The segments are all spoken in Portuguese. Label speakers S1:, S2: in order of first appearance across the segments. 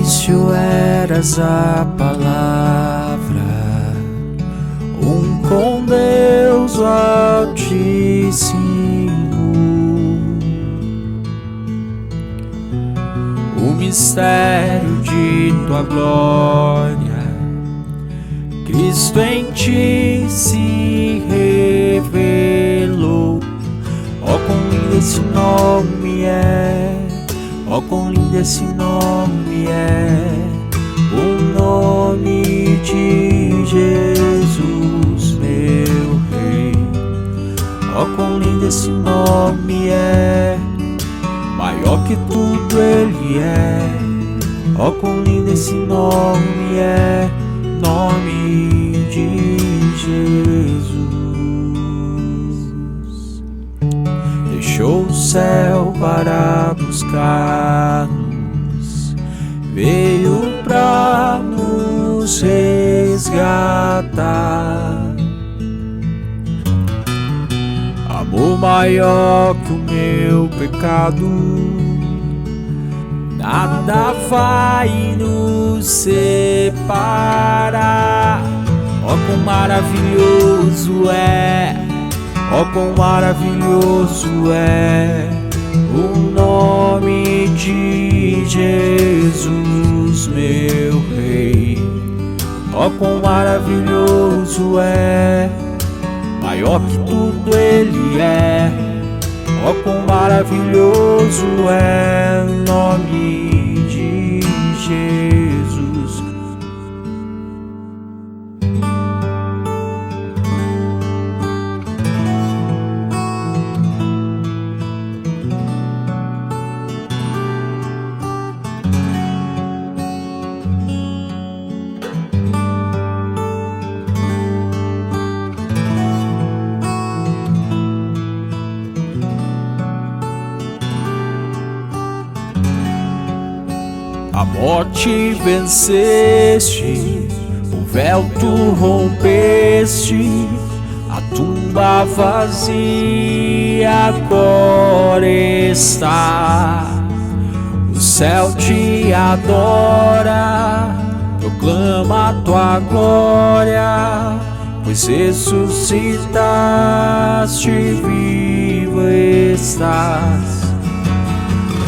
S1: início eras a palavra, com Deus Altíssimo. O mistério de tua glória, Cristo em ti se revelou. Ó, quão lindo esse nome é! Ó, quão lindo esse nome é! O nome de Jesus, meu Rei. Ó, quão lindo esse nome é! Maior que tudo Ele é. Ó, quão lindo esse nome é! Nome de Jesus. Deixou o céu para buscar-nos, veio pra nos resgatar. Amor maior que o meu pecado, nada vai nos separar. Ó, quão maravilhoso é! Ó, quão maravilhoso é o nome de Jesus, meu Rei. Ó, quão maravilhoso é! Maior que tudo Ele é. Ó, quão maravilhoso é o nome de Jesus. A morte venceste, o véu tu rompeste, a tumba vazia agora está. O céu te adora, proclama a tua glória, pois ressuscitaste, vivo estás.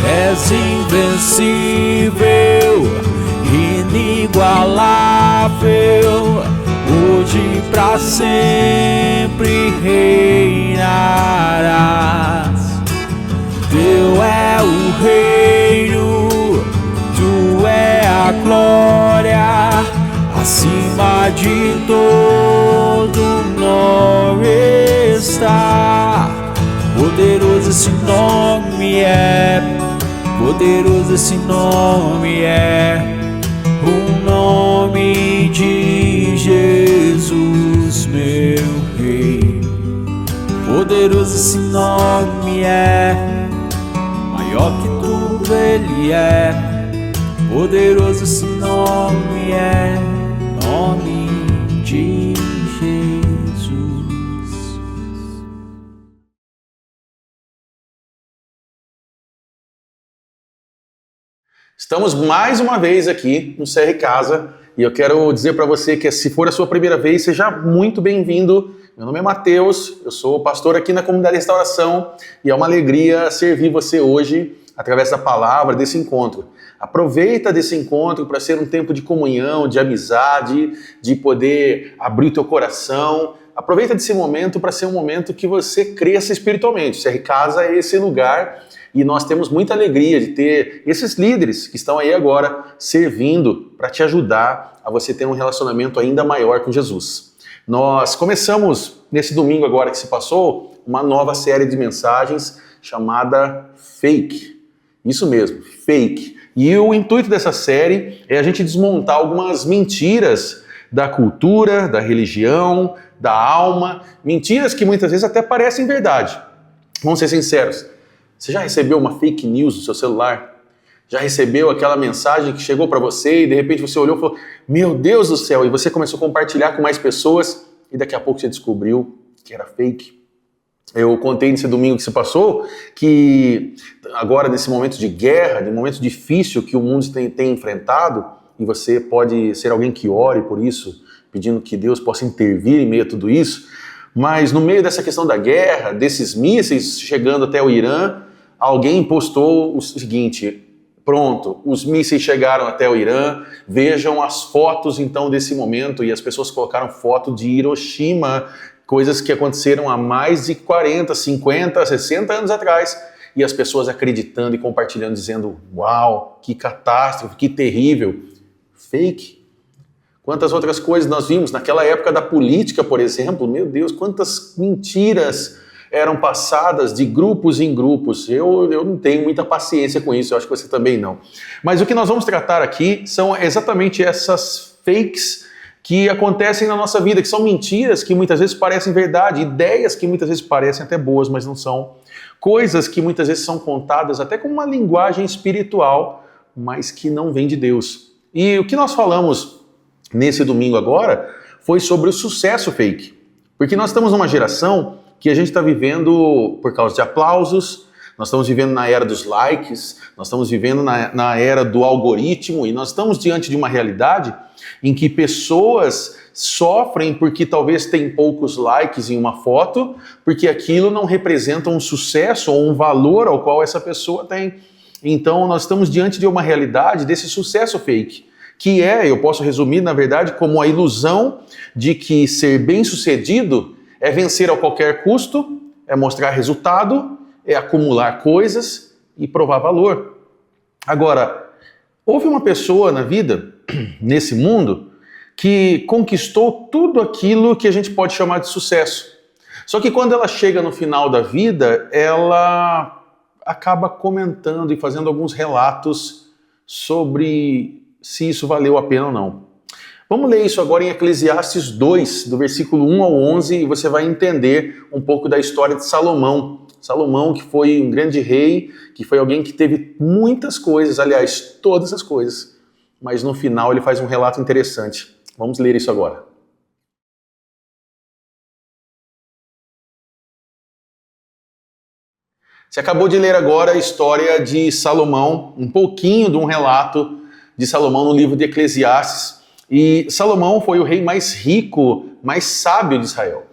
S1: És invencível, inigualável, hoje pra sempre reinarás. Teu é o reino, tu é a glória, acima de todo nome está. Poderoso esse nome é, poderoso esse nome é, o nome de Jesus, meu Rei. Poderoso esse nome é, maior que tudo Ele é. Poderoso esse nome é, nome de Jesus.
S2: Estamos mais uma vez aqui no CR Casa e eu quero dizer para você que se for a sua primeira vez, seja muito bem-vindo. Meu nome é Matheus, eu sou pastor aqui na Comunidade Restauração e é uma alegria servir você hoje através da palavra desse encontro. Aproveita desse encontro para ser um tempo de comunhão, de amizade, de poder abrir o teu coração. Aproveita desse momento para ser um momento que você cresça espiritualmente. O CR Casa é esse lugar e nós temos muita alegria de ter esses líderes que estão aí agora servindo para te ajudar a você ter um relacionamento ainda maior com Jesus. Nós começamos nesse domingo agora que se passou uma nova série de mensagens chamada Fake. Isso mesmo, Fake. E o intuito dessa série é a gente desmontar algumas mentiras da cultura, da religião, da alma, mentiras que muitas vezes até parecem verdade. Vamos ser sinceros. Você já recebeu uma fake news no seu celular? Já recebeu aquela mensagem que chegou para você e de repente você olhou e falou: meu Deus do céu, e você começou a compartilhar com mais pessoas e daqui a pouco você descobriu que era fake? Eu contei nesse domingo que se passou que agora, nesse momento de guerra, de momento difícil que o mundo tem enfrentado, e você pode ser alguém que ore por isso, pedindo que Deus possa intervir em meio a tudo isso, mas no meio dessa questão da guerra, desses mísseis chegando até o Irã, alguém postou o seguinte: pronto, os mísseis chegaram até o Irã, vejam as fotos então desse momento, e as pessoas colocaram foto de Hiroshima, coisas que aconteceram há mais de 40, 50, 60 anos atrás, e as pessoas acreditando e compartilhando, dizendo: uau, que catástrofe, que terrível. Fake. Quantas outras coisas nós vimos naquela época da política, por exemplo, meu Deus, quantas mentiras eram passadas de grupos em grupos. Eu não tenho muita paciência com isso, eu acho que você também não. Mas o que nós vamos tratar aqui são exatamente essas fakes que acontecem na nossa vida, que são mentiras que muitas vezes parecem verdade, ideias que muitas vezes parecem até boas, mas não são, coisas que muitas vezes são contadas até com uma linguagem espiritual, mas que não vem de Deus. E o que nós falamos nesse domingo agora foi sobre o sucesso fake, porque nós estamos numa geração que a gente está vivendo por causa de aplausos, nós estamos vivendo na era dos likes, nós estamos vivendo na era do algoritmo, e nós estamos diante de uma realidade em que pessoas sofrem porque talvez tem poucos likes em uma foto, porque aquilo não representa um sucesso ou um valor ao qual essa pessoa tem. Então nós estamos diante de uma realidade desse sucesso fake, que eu posso resumir na verdade como a ilusão de que ser bem-sucedido é vencer a qualquer custo, é mostrar resultado, é acumular coisas e provar valor. Agora, houve uma pessoa na vida, nesse mundo, que conquistou tudo aquilo que a gente pode chamar de sucesso. Só que quando ela chega no final da vida, ela acaba comentando e fazendo alguns relatos sobre se isso valeu a pena ou não. Vamos ler isso agora em Eclesiastes 2, do versículo 1 ao 11, e você vai entender um pouco da história de Salomão. Salomão, que foi um grande rei, que foi alguém que teve muitas coisas, aliás, todas as coisas, mas no final ele faz um relato interessante. Vamos ler isso agora. Você acabou de ler agora a história de Salomão, um pouquinho de um relato de Salomão no livro de Eclesiastes. E Salomão foi o rei mais rico, mais sábio de Israel.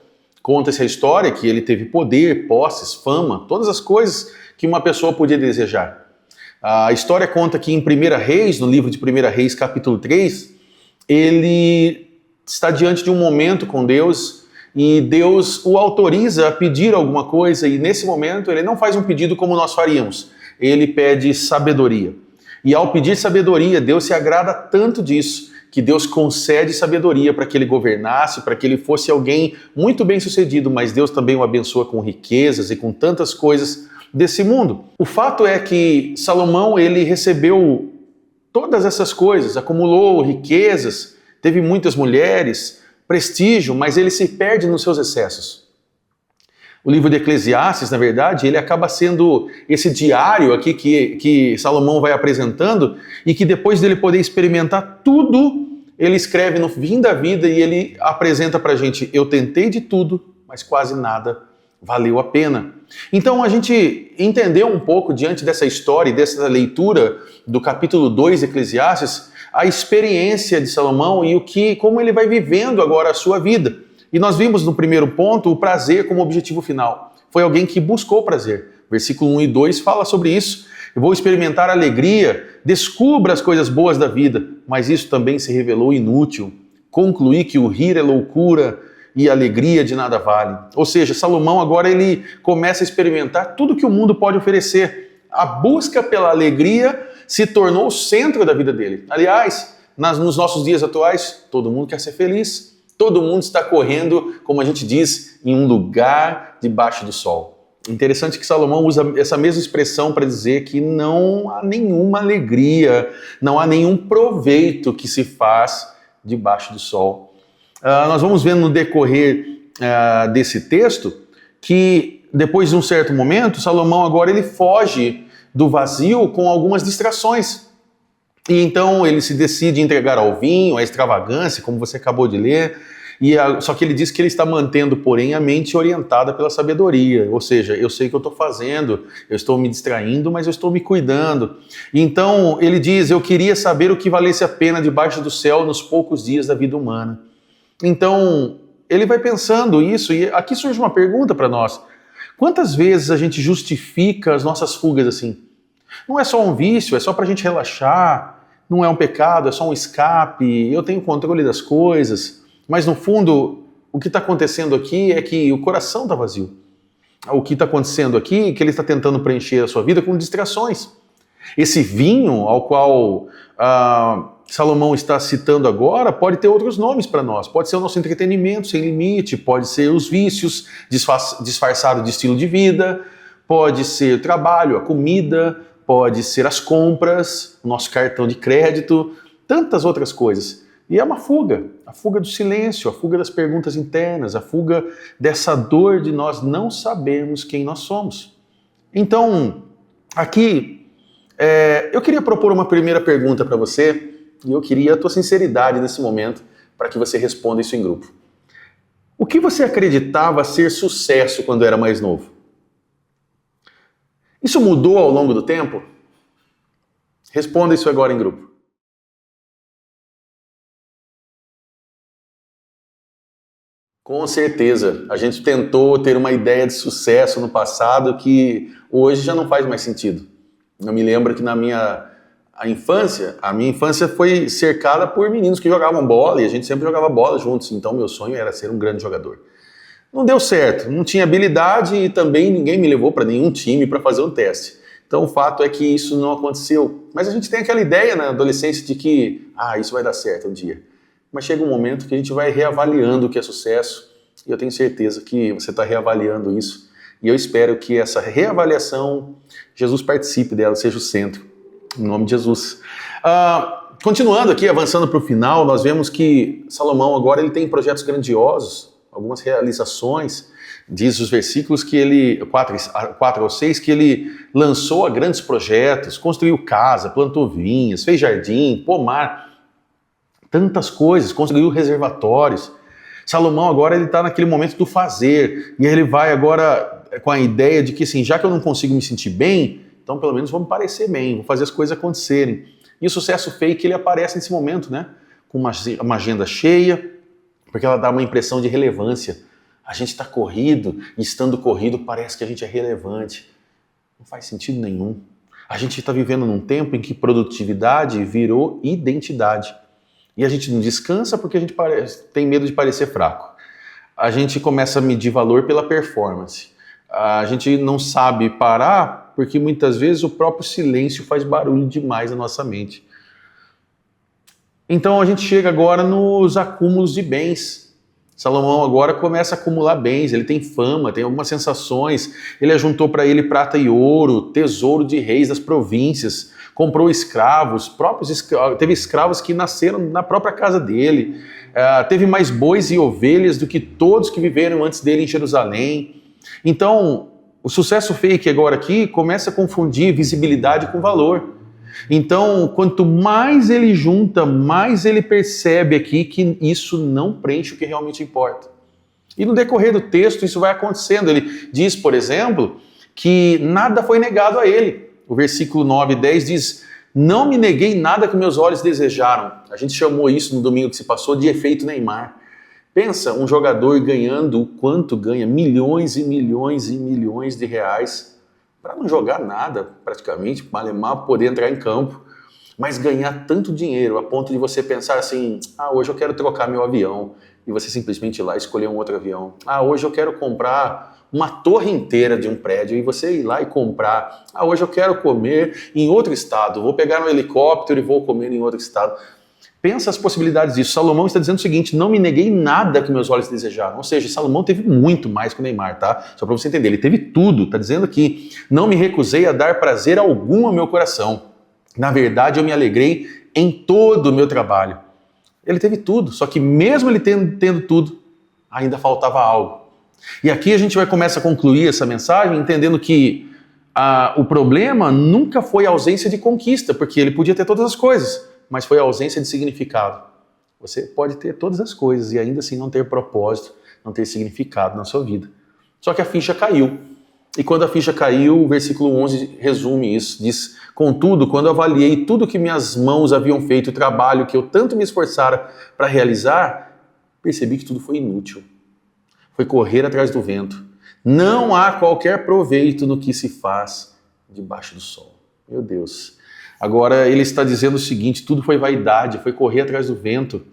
S2: Conta-se a história que ele teve poder, posses, fama, todas as coisas que uma pessoa podia desejar. A história conta que em 1 Reis, no livro de 1 Reis, capítulo 3, ele está diante de um momento com Deus e Deus o autoriza a pedir alguma coisa, e nesse momento ele não faz um pedido como nós faríamos, ele pede sabedoria. E ao pedir sabedoria, Deus se agrada tanto disso, que Deus concede sabedoria para que ele governasse, para que ele fosse alguém muito bem sucedido, mas Deus também o abençoa com riquezas e com tantas coisas desse mundo. O fato é que Salomão, ele recebeu todas essas coisas, acumulou riquezas, teve muitas mulheres, prestígio, mas ele se perde nos seus excessos. O livro de Eclesiastes, na verdade, ele acaba sendo esse diário aqui que Salomão vai apresentando, e que depois dele poder experimentar tudo, ele escreve no fim da vida e ele apresenta pra gente: eu tentei de tudo, mas quase nada valeu a pena. Então a gente entendeu um pouco, diante dessa história e dessa leitura do capítulo 2 de Eclesiastes, a experiência de Salomão e como ele vai vivendo agora a sua vida. E nós vimos no primeiro ponto o prazer como objetivo final. Foi alguém que buscou prazer. Versículo 1 e 2 fala sobre isso. Eu vou experimentar alegria, descubra as coisas boas da vida, mas isso também se revelou inútil. Concluí que o rir é loucura e a alegria de nada vale. Ou seja, Salomão agora ele começa a experimentar tudo que o mundo pode oferecer. A busca pela alegria se tornou o centro da vida dele. Aliás, nos nossos dias atuais, todo mundo quer ser feliz. Todo mundo está correndo, como a gente diz, em um lugar debaixo do sol. Interessante que Salomão usa essa mesma expressão para dizer que não há nenhuma alegria, não há nenhum proveito que se faz debaixo do sol. Nós vamos vendo no decorrer desse texto que depois de um certo momento, Salomão agora ele foge do vazio com algumas distrações. E então ele se decide entregar ao vinho, à extravagância, como você acabou de ler. Só que ele diz que ele está mantendo, porém, a mente orientada pela sabedoria. Ou seja, eu sei o que eu estou fazendo, eu estou me distraindo, mas eu estou me cuidando. Então, ele diz, eu queria saber o que valesse a pena debaixo do céu nos poucos dias da vida humana. Então, ele vai pensando isso, e aqui surge uma pergunta para nós. Quantas vezes a gente justifica as nossas fugas assim? Não é só um vício, é só para a gente relaxar, não é um pecado, é só um escape, eu tenho controle das coisas. Mas no fundo, o que está acontecendo aqui é que o coração está vazio. O que está acontecendo aqui é que ele está tentando preencher a sua vida com distrações. Esse vinho ao qual Salomão está citando agora pode ter outros nomes para nós. Pode ser o nosso entretenimento sem limite, pode ser os vícios disfarçados de estilo de vida, pode ser o trabalho, a comida, pode ser as compras, o nosso cartão de crédito, tantas outras coisas. E é uma fuga, a fuga do silêncio, a fuga das perguntas internas, a fuga dessa dor de nós não sabermos quem nós somos. Então, aqui, eu queria propor uma primeira pergunta para você, e eu queria a tua sinceridade nesse momento, para que você responda isso em grupo. O que você acreditava ser sucesso quando era mais novo? Isso mudou ao longo do tempo? Responda isso agora em grupo. Com certeza, a gente tentou ter uma ideia de sucesso no passado que hoje já não faz mais sentido. Eu me lembro que na minha infância foi cercada por meninos que jogavam bola e a gente sempre jogava bola juntos, então meu sonho era ser um grande jogador. Não deu certo, não tinha habilidade e também ninguém me levou para nenhum time para fazer um teste. Então o fato é que isso não aconteceu. Mas a gente tem aquela ideia na adolescência de que isso vai dar certo um dia. Mas chega um momento que a gente vai reavaliando o que é sucesso, e eu tenho certeza que você está reavaliando isso, e eu espero que essa reavaliação, Jesus participe dela, seja o centro, em nome de Jesus. Continuando aqui, avançando para o final, nós vemos que Salomão agora ele tem projetos grandiosos, algumas realizações, diz os versículos que ele, 4 ao 6, que ele lançou a grandes projetos, construiu casa, plantou vinhas, fez jardim, pomar, tantas coisas, construiu reservatórios. Salomão agora ele está naquele momento do fazer, e ele vai agora com a ideia de que assim, já que eu não consigo me sentir bem, então pelo menos vou me parecer bem, vou fazer as coisas acontecerem. E o sucesso fake ele aparece nesse momento, né? Com uma agenda cheia, porque ela dá uma impressão de relevância. A gente está corrido, e estando corrido parece que a gente é relevante. Não faz sentido nenhum. A gente está vivendo num tempo em que produtividade virou identidade. E a gente não descansa porque a gente tem medo de parecer fraco. A gente começa a medir valor pela performance. A gente não sabe parar porque muitas vezes o próprio silêncio faz barulho demais na nossa mente. Então a gente chega agora nos acúmulos de bens. Salomão agora começa a acumular bens, ele tem fama, tem algumas sensações, ele ajuntou para ele prata e ouro, tesouro de reis das províncias, comprou escravos, teve escravos que nasceram na própria casa dele, teve mais bois e ovelhas do que todos que viveram antes dele em Jerusalém. Então, o sucesso fake agora aqui começa a confundir visibilidade com valor. Então, quanto mais ele junta, mais ele percebe aqui que isso não preenche o que realmente importa. E no decorrer do texto isso vai acontecendo. Ele diz, por exemplo, que nada foi negado a ele. O versículo 9 e 10 diz, não me neguei nada que meus olhos desejaram. A gente chamou isso no domingo que se passou de efeito Neymar. Pensa, um jogador ganhando o quanto ganha, milhões e milhões e milhões de reais, para não jogar nada, praticamente, malemar poder entrar em campo, mas ganhar tanto dinheiro a ponto de você pensar assim, hoje eu quero trocar meu avião, e você simplesmente ir lá escolher um outro avião. Hoje eu quero comprar uma torre inteira de um prédio, e você ir lá e comprar. Hoje eu quero comer em outro estado, vou pegar um helicóptero e vou comer em outro estado. Pensa as possibilidades disso. Salomão está dizendo o seguinte, não me neguei nada que meus olhos desejaram. Ou seja, Salomão teve muito mais que o Neymar, tá? Só para você entender, ele teve tudo. Está dizendo aqui, não me recusei a dar prazer algum ao meu coração. Na verdade, eu me alegrei em todo o meu trabalho. Ele teve tudo, só que mesmo ele tendo tudo, ainda faltava algo. E aqui a gente vai começar a concluir essa mensagem entendendo que o problema nunca foi a ausência de conquista, porque ele podia ter todas as coisas, mas foi a ausência de significado. Você pode ter todas as coisas e ainda assim não ter propósito, não ter significado na sua vida. Só que a ficha caiu. E quando a ficha caiu, o versículo 11 resume isso. Diz, contudo, quando eu avaliei tudo que minhas mãos haviam feito, o trabalho que eu tanto me esforçara para realizar, percebi que tudo foi inútil. Foi correr atrás do vento. Não há qualquer proveito no que se faz debaixo do sol. Meu Deus. Agora ele está dizendo o seguinte, tudo foi vaidade, foi correr atrás do vento.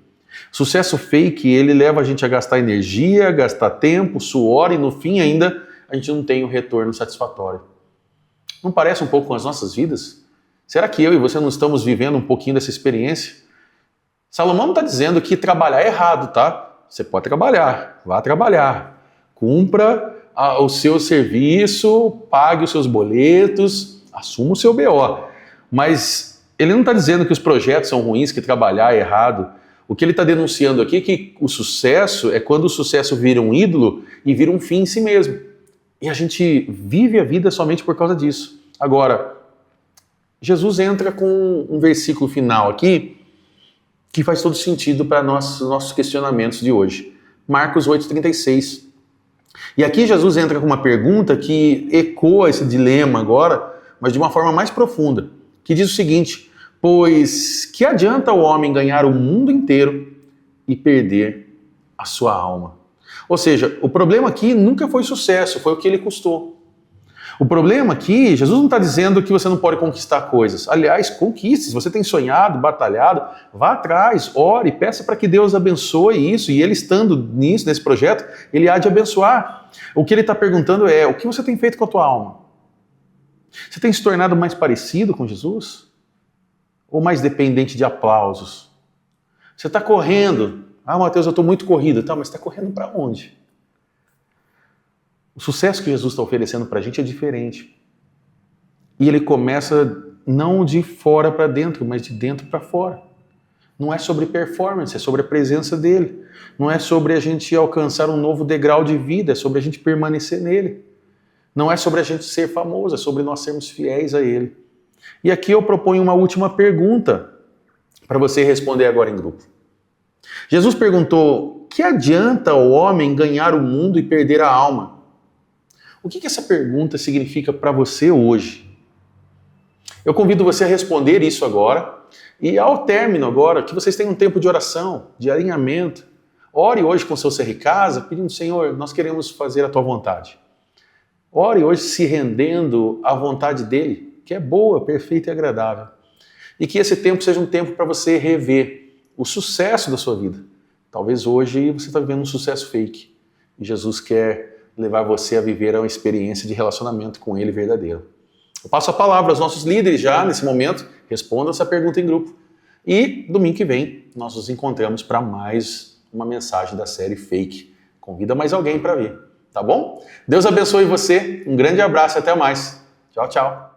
S2: Sucesso fake, ele leva a gente a gastar energia, gastar tempo, suor e no fim ainda a gente não tem um retorno satisfatório. Não parece um pouco com as nossas vidas? Será que eu e você não estamos vivendo um pouquinho dessa experiência? Salomão não está dizendo que trabalhar é errado, tá? Você pode trabalhar, vá trabalhar, cumpra o seu serviço, pague os seus boletos, assuma o seu BO. Mas ele não está dizendo que os projetos são ruins, que trabalhar é errado. O que ele está denunciando aqui é que o sucesso é quando o sucesso vira um ídolo e vira um fim em si mesmo. E a gente vive a vida somente por causa disso. Agora, Jesus entra com um versículo final aqui que faz todo sentido para nossos questionamentos de hoje. Marcos 8,36. E aqui Jesus entra com uma pergunta que ecoa esse dilema agora, mas de uma forma mais profunda, que diz o seguinte, pois que adianta o homem ganhar o mundo inteiro e perder a sua alma? Ou seja, o problema aqui nunca foi sucesso, foi o que ele custou. O problema aqui, Jesus não está dizendo que você não pode conquistar coisas. Aliás, conquiste. Se você tem sonhado, batalhado, vá atrás, ore, peça para que Deus abençoe isso. E ele estando nisso, nesse projeto, ele há de abençoar. O que ele está perguntando é, o que você tem feito com a tua alma? Você tem se tornado mais parecido com Jesus? Ou mais dependente de aplausos? Você está correndo. Ah, Mateus, eu estou muito corrido. Tá, mas está correndo para onde? O sucesso que Jesus está oferecendo para a gente é diferente. E ele começa não de fora para dentro, mas de dentro para fora. Não é sobre performance, é sobre a presença dele. Não é sobre a gente alcançar um novo degrau de vida, é sobre a gente permanecer nele. Não é sobre a gente ser famoso, é sobre nós sermos fiéis a ele. E aqui eu proponho uma última pergunta para você responder agora em grupo. Jesus perguntou, que adianta o homem ganhar o mundo e perder a alma? O que essa pergunta significa para você hoje? Eu convido você a responder isso agora e ao término agora, que vocês tenham um tempo de oração, de alinhamento. Ore hoje com o seu CR Casa, pedindo, Senhor, nós queremos fazer a tua vontade. Ore hoje se rendendo à vontade dele, que é boa, perfeita e agradável. E que esse tempo seja um tempo para você rever o sucesso da sua vida. Talvez hoje você está vivendo um sucesso fake e Jesus quer levar você a viver uma experiência de relacionamento com ele verdadeiro. Eu passo a palavra aos nossos líderes já nesse momento, respondam essa pergunta em grupo. E domingo que vem nós nos encontramos para mais uma mensagem da série Fake. Convida mais alguém para vir, tá bom? Deus abençoe você, um grande abraço e até mais. Tchau, tchau.